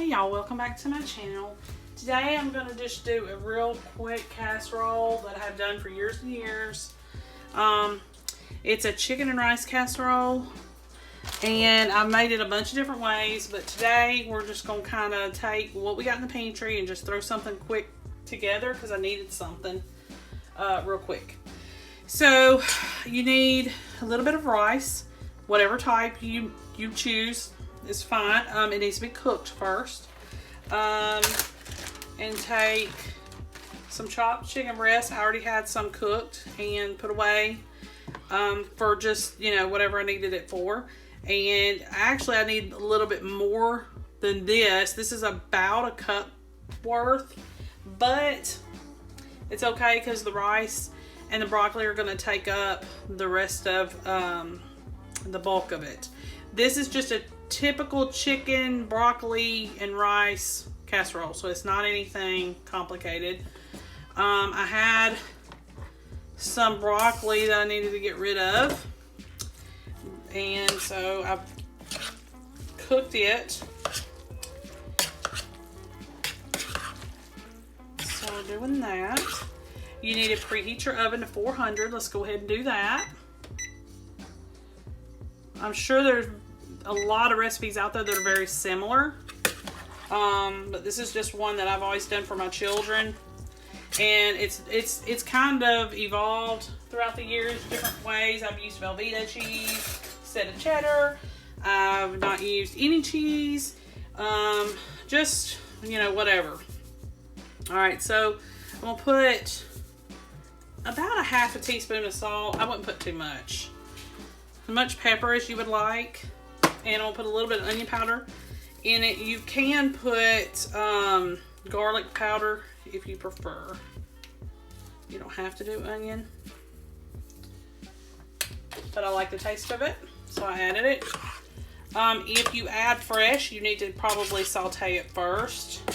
y'all, welcome back to my channel. Today I'm going to just do a real quick casserole that I've done for years and years. It's a chicken and rice casserole, and I've made it a bunch of different ways, but today we're just going to kind of take what we got in the pantry and just throw something quick together because I needed something real quick. So you need a little bit of rice, whatever type you choose is fine. It needs to be cooked first. And take some chopped chicken breast. I already had some cooked and put away for just, you know, whatever I needed it for. And actually I need a little bit more than this. This is about a cup worth, but it's okay because the rice and the broccoli are going to take up the rest of the bulk of it. This is just a typical chicken, broccoli, and rice casserole, so it's not anything complicated. I had some broccoli that I needed to get rid of, and so I've cooked it. So doing that, you need to preheat your oven to 400. Let's go ahead and do that. I'm sure there's a lot of recipes out there that are very similar, but this is just one that I've always done for my children, and it's kind of evolved throughout the years, different ways. I've used Velveeta cheese instead of cheddar. I've not used any cheese, just, you know, whatever. All right, so I'm gonna put about a half a teaspoon of salt. I wouldn't put too much. As much pepper as you would like, and I'll put a little bit of onion powder in it. You can put garlic powder if you prefer. You don't have to do onion, but I like the taste of it, so I added it. If you add fresh, you need to probably saute it first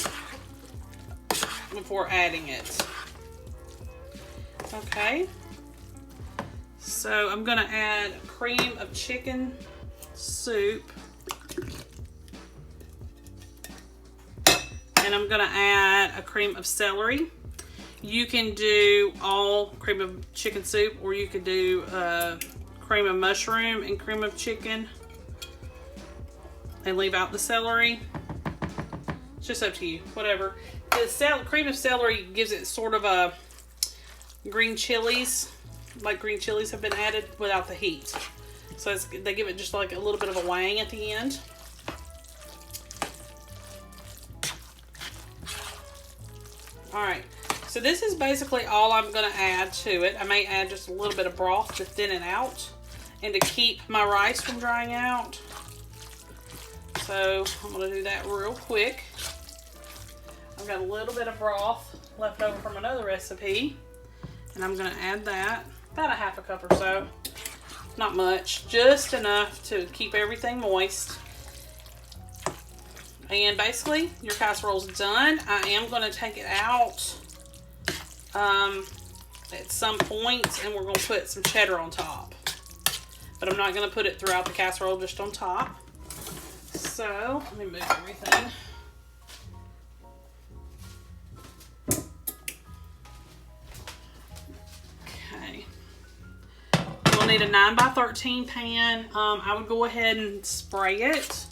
before adding it. Okay, so I'm gonna add a cream of chicken soup, and I'm gonna add a cream of celery. You can do all cream of chicken soup, or you could do cream of mushroom and cream of chicken and leave out the celery. It's just up to you, whatever. The cream of celery gives it sort of a green chilies, like green chilies have been added without the heat. So they give it just like a little bit of a wang at the end. All right, so this is basically all I'm gonna add to it. I may add just a little bit of broth to thin it out and to keep my rice from drying out. So I'm gonna do that real quick. I've got a little bit of broth left over from another recipe, and I'm gonna add that, about a half a cup or so. Not much, just enough to keep everything moist. And basically, your casserole's done. I am gonna take it out at some point, and we're gonna put some cheddar on top. But I'm not gonna put it throughout the casserole, just on top. So, let me move everything. Need a 9x13 pan. I would go ahead and spray it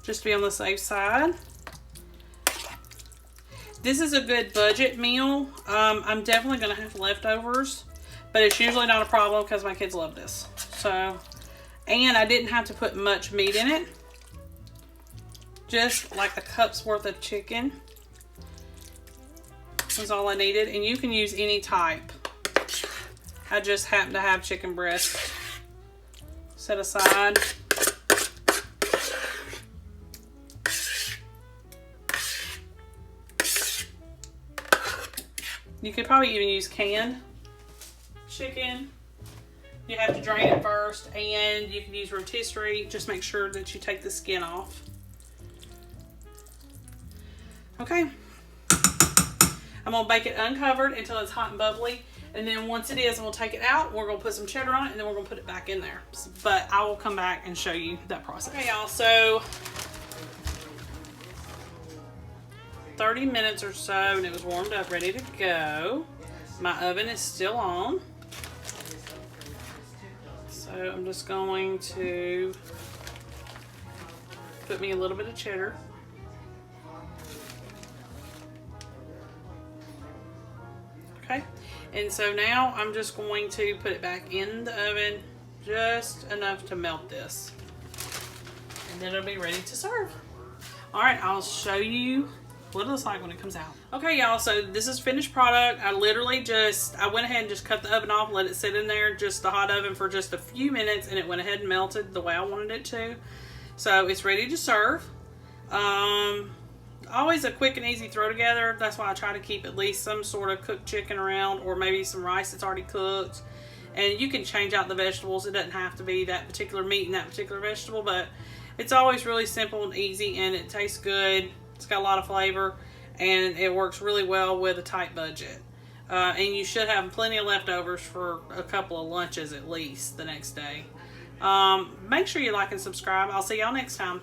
just to be on the safe side. This is a good budget meal. I'm definitely gonna have leftovers, but it's usually not a problem because my kids love this. So, and I didn't have to put much meat in it, just like a cup's worth of chicken was all I needed. And you can use any type. I just happen to have chicken breast set aside. You could probably even use canned chicken. You have to drain it first, and you can use rotisserie. Just make sure that you take the skin off. Okay. I'm gonna bake it uncovered until it's hot and bubbly. And then once it is, we'll take it out. We're gonna put some cheddar on it, and then we're gonna put it back in there. But I will come back and show you that process. Okay, y'all. So 30 minutes or so, and it was warmed up, ready to go. My oven is still on. So I'm just going to put me a little bit of cheddar. Okay, and so now I'm just going to put it back in the oven, just enough to melt this. And then it'll be ready to serve. All right, I'll show you what it looks like when it comes out. Okay, y'all, so this is finished product. I literally I went ahead and just cut the oven off, let it sit in there, just the hot oven for just a few minutes, and it went ahead and melted the way I wanted it to. So it's ready to serve. Always a quick and easy throw together. That's why I try to keep at least some sort of cooked chicken around, or maybe some rice that's already cooked. And you can change out the vegetables. It doesn't have to be that particular meat and that particular vegetable, but it's always really simple and easy, and it tastes good. It's got a lot of flavor, and it works really well with a tight budget. And you should have plenty of leftovers for a couple of lunches at least the next day. Make sure you like and subscribe. I'll see y'all next time.